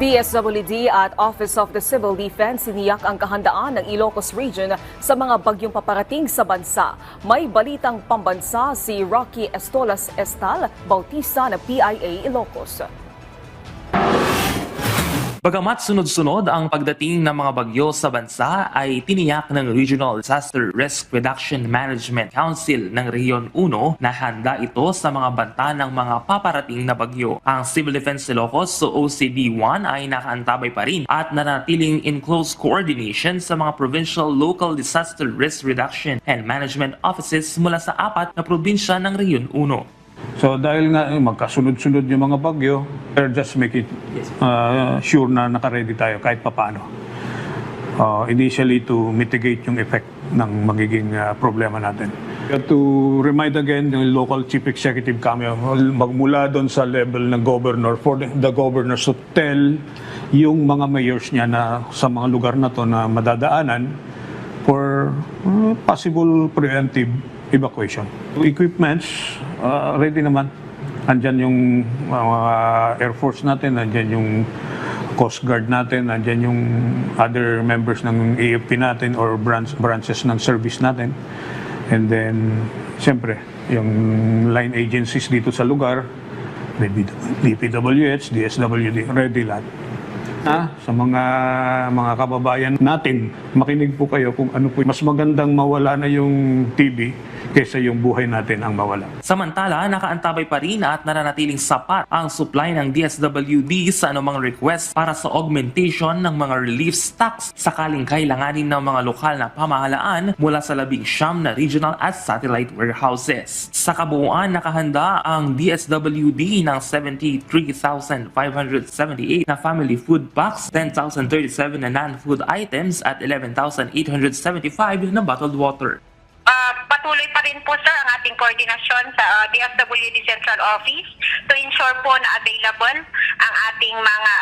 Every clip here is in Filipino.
DSWD at Office of the Civil Defense siniyak ang kahandaan ng Ilocos Region sa mga bagyong paparating sa bansa. May balitang pambansa si Rocky Estolas Estal, Bautista ng PIA Ilocos. Bagamat sunod-sunod ang pagdating ng mga bagyo sa bansa ay tiniyak ng Regional Disaster Risk Reduction Management Council ng Rehiyon 1 na handa ito sa mga banta ng mga paparating na bagyo. Ang Civil Defense Ilocos o OCD-1 ay nakaantabay pa rin at nanatiling in close coordination sa mga Provincial Local Disaster Risk Reduction and Management Offices mula sa 4 na probinsya ng Rehiyon 1. So dahil nga magkasunod-sunod yung mga bagyo, just make it sure na naka-ready tayo kahit papaano. Initially to mitigate yung effect ng magiging problema natin. To remind again, yung local chief executive kami, magmula doon sa level ng governor, for the governors to tell yung mga mayors niya na sa mga lugar na to na madadaanan for possible preemptive evacuation. Equipments, ready naman. Andyan yung Air Force natin, andyan yung Coast Guard natin, andyan yung other members ng AFP natin or branches ng service natin. And then, siyempre, yung line agencies dito sa lugar, DPWH, DSWD, ready lahat. Sa mga kababayan natin, makinig po kayo kung ano po. Mas magandang mawala na yung TB kaysa yung buhay natin ang mawala. Samantala, nakaantabay pa rin at nananatiling sapat ang supply ng DSWD sa anumang request para sa augmentation ng mga relief stocks sakaling kailanganin ng mga lokal na pamahalaan mula sa 19 na regional at satellite warehouses. Sa kabuuan, nakahanda ang DSWD ng 73,578 na family food packs, 10,037 na non-food items at 11,875 na bottled water. Patuloy pa rin po sir ang ating koordinasyon sa DSWD Central Office to ensure po na available ang ating mga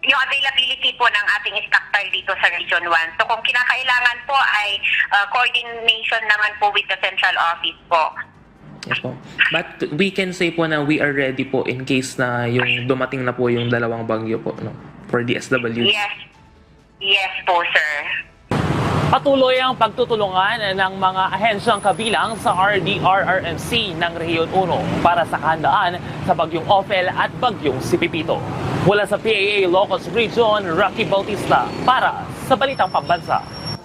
yung availability po ng ating stockpile dito sa Region 1. So kung kinakailangan po ay coordination naman po with the Central Office po. Yes po. But we can say po na we are ready po in case na yung dumating na po yung dalawang bagyo po, no, for DSWD. Yes po sir. Patuloy ang pagtutulungan ng mga ahensyang kabilang sa RDRRMC ng Rehiyon 1 para sa kahandaan sa bagyong Ophel at bagyong Sipipito. Mula sa PIA Ilocos Region, Rocky Bautista para sa Balitang Pambansa.